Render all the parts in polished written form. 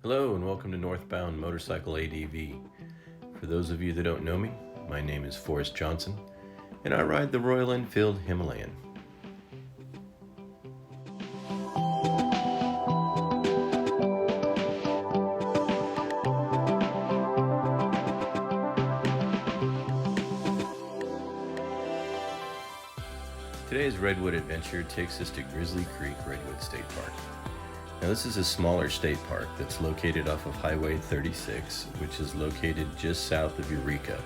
Hello and welcome to Northbound Motorcycle ADV. For those of you that don't know me, my name is Forrest Johnson, and I ride the Royal Enfield Himalayan. Today's Redwood adventure takes us to Grizzly Creek Redwood State Park. Now this is a smaller state park that's located off of Highway 36, which is located just south of Eureka.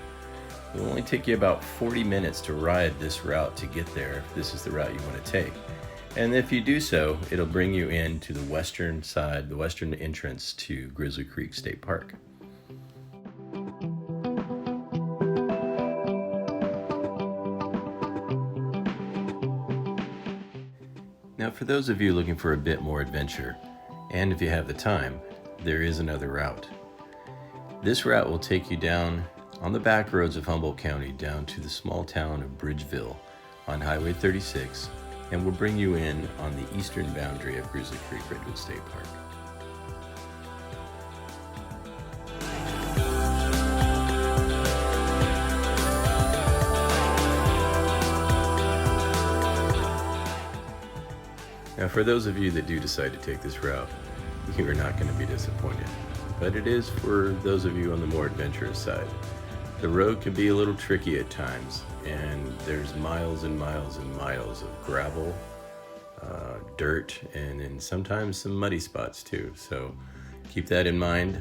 It will only take you about 40 minutes to ride this route to get there if this is the route you want to take. And if you do so, it'll bring you into the western side, the western entrance to Grizzly Creek State Park. Now for those of you looking for a bit more adventure, and if you have the time, there is another route. This route will take you down on the back roads of Humboldt County down to the small town of Bridgeville on Highway 36 and will bring you in on the eastern boundary of Grizzly Creek Redwood State Park. Now for those of you that do decide to take this route, you are not going to be disappointed, but it is for those of you on the more adventurous side. The road can be a little tricky at times, and there's miles and miles and miles of gravel, dirt, and then sometimes some muddy spots too. So keep that in mind,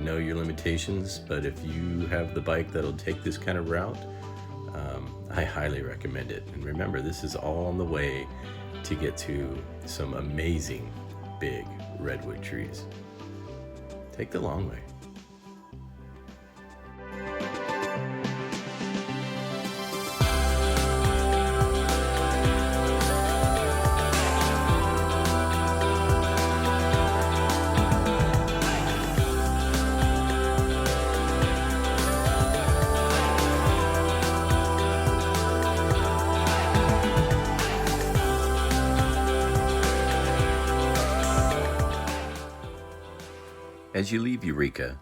know your limitations, but if you have the bike that'll take this kind of route, I highly recommend it. And remember, this is all on the way to get to some amazing big redwood trees. Take the long way. As you leave Eureka,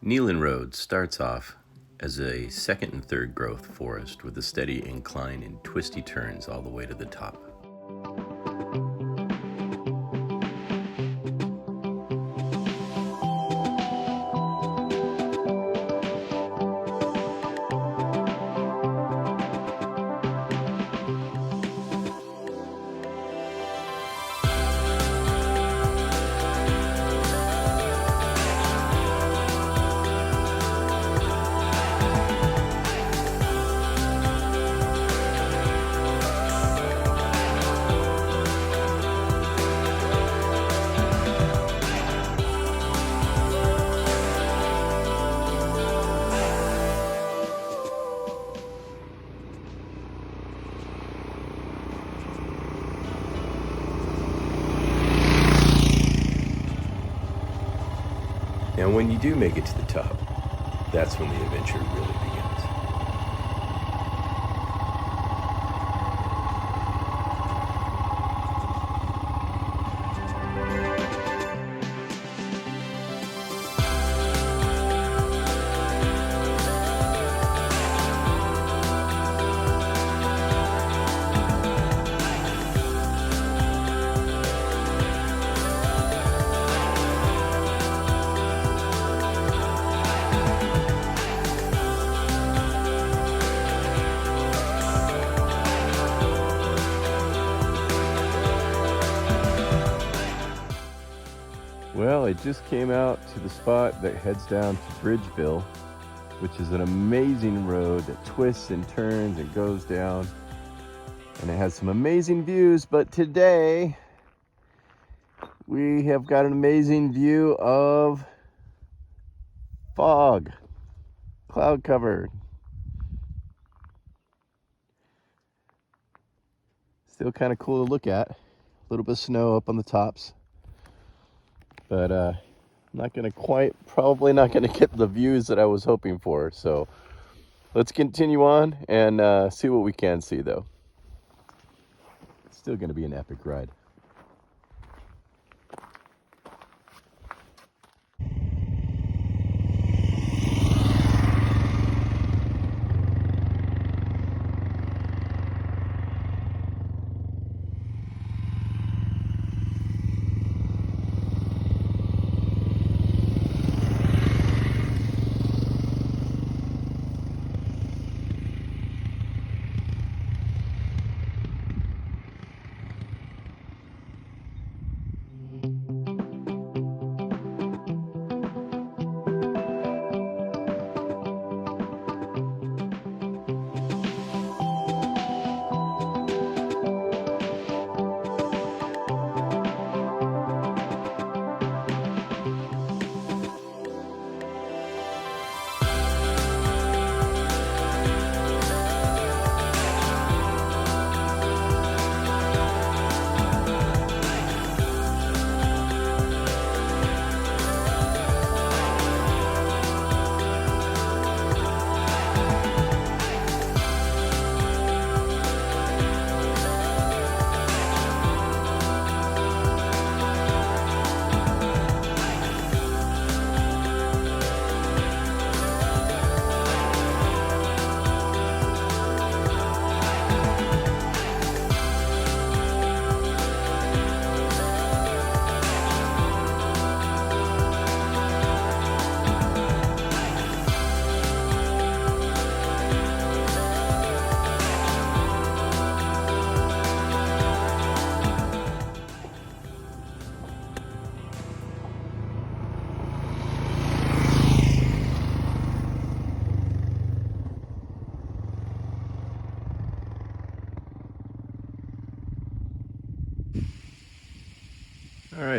Neyland Road starts off as a second and third growth forest with a steady incline and twisty turns all the way to the top. Now when you do make it to the top, that's when the adventure really begins. Well, I just came out to the spot that heads down to Bridgeville, which is an amazing road that twists and turns and goes down, and it has some amazing views. But today we have got an amazing view of fog, cloud cover. Still kind of cool to look at. A little bit of snow up on the tops. But probably not gonna get the views that I was hoping for. So let's continue on and see what we can see though. It's still gonna be an epic ride.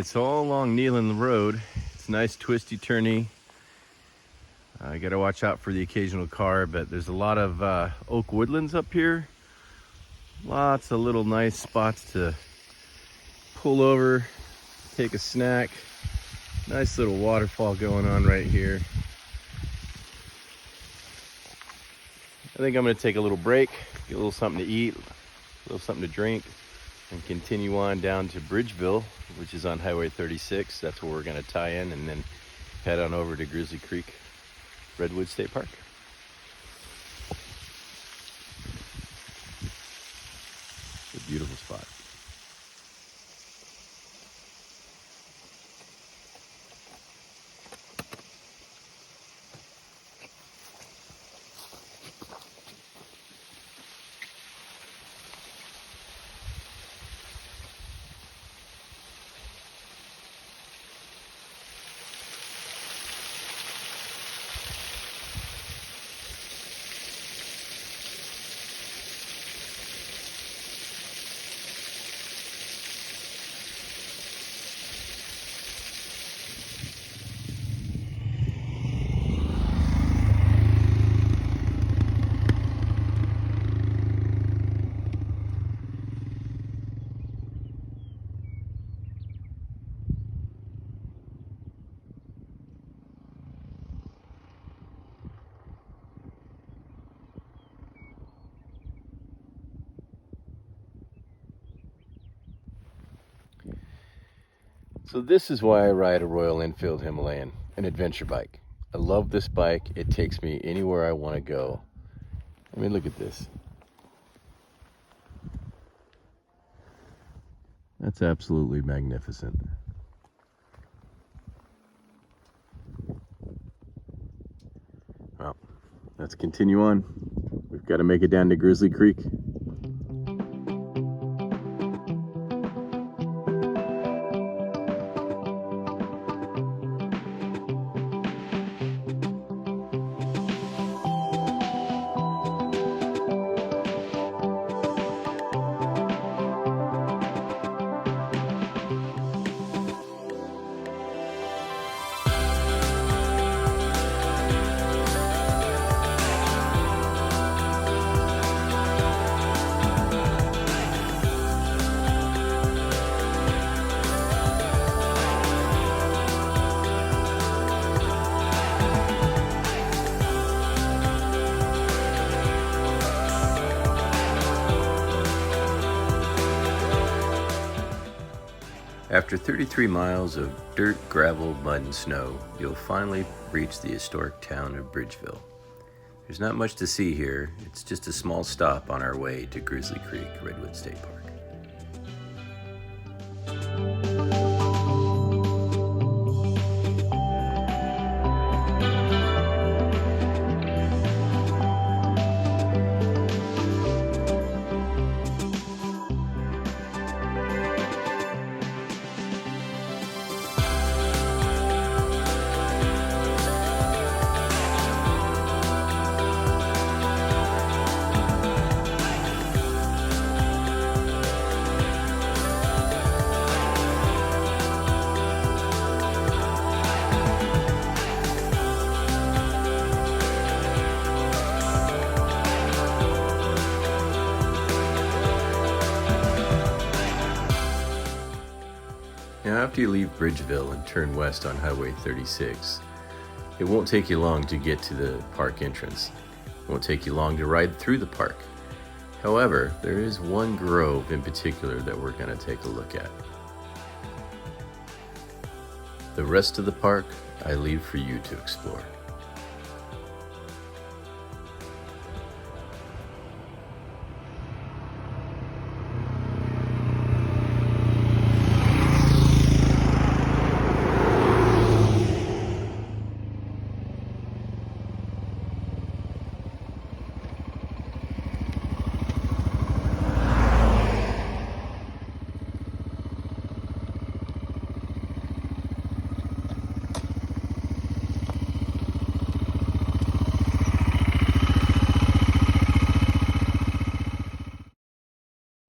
Alright, so all along Nealon Road, it's nice, twisty, turny. You gotta watch out for the occasional car, but there's a lot of oak woodlands up here. Lots of little nice spots to pull over, take a snack. Nice little waterfall going on right here. I think I'm gonna take a little break, get a little something to eat, a little something to drink, and continue on down to Bridgeville, which is on Highway 36. That's where we're gonna tie in, and then head on over to Grizzly Creek, Redwoods State Park. It's a beautiful spot. So this is why I ride a Royal Enfield Himalayan, an adventure bike. I love this bike. It takes me anywhere I want to go. I mean, look at this. That's absolutely magnificent. Well, let's continue on. We've got to make it down to Grizzly Creek. After 33 miles of dirt, gravel, mud, and snow, you'll finally reach the historic town of Bridgeville. There's not much to see here. It's just a small stop on our way to Grizzly Creek, Redwood State Park. Now, after you leave Bridgeville and turn west on Highway 36, it won't take you long to get to the park entrance. It won't take you long to ride through the park. However, there is one grove in particular that we're going to take a look at. The rest of the park, I leave for you to explore.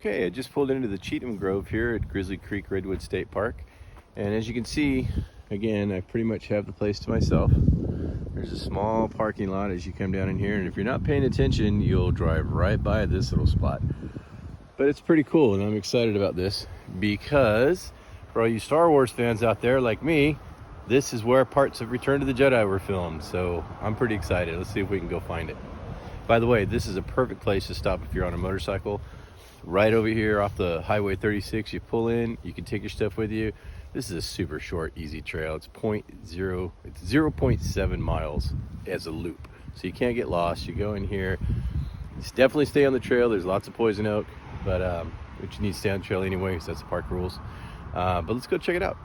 Okay, I just pulled into the Cheatham Grove here at Grizzly Creek Redwood State Park, And as you can see, again, I pretty much have the place to myself. There's a small parking lot as you come down in here, and if you're not paying attention, you'll drive right by this little spot. But it's pretty cool, and I'm excited about this because for all you Star Wars fans out there like me, this is where parts of Return to the Jedi were filmed. So I'm pretty excited. Let's see if we can go find it. By the way, this is a perfect place to stop if you're on a motorcycle. Right over here off the Highway 36, you pull in, you can take your stuff with you. This is a super short, easy trail. It's 0.7 miles as a loop. So you can't get lost. You go in here. Just definitely stay on the trail. There's lots of poison oak, but you need to stay on the trail anyway because that's the park rules. But let's go check it out.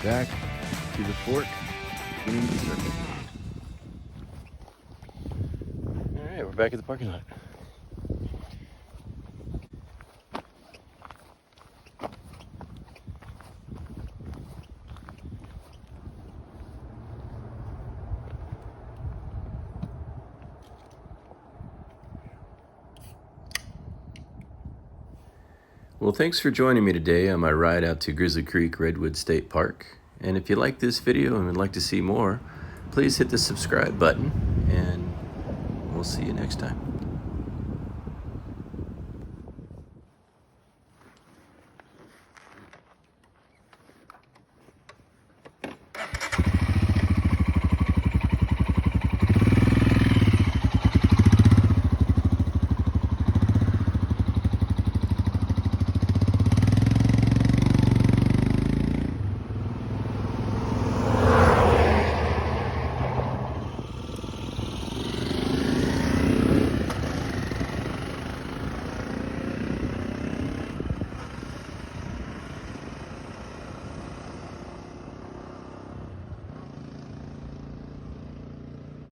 Back to the fork between the circuit. Alright, we're back at the parking lot. Well, thanks for joining me today on my ride out to Grizzly Creek Redwoods State Park. And if you like this video and would like to see more, please hit the subscribe button, and we'll see you next time.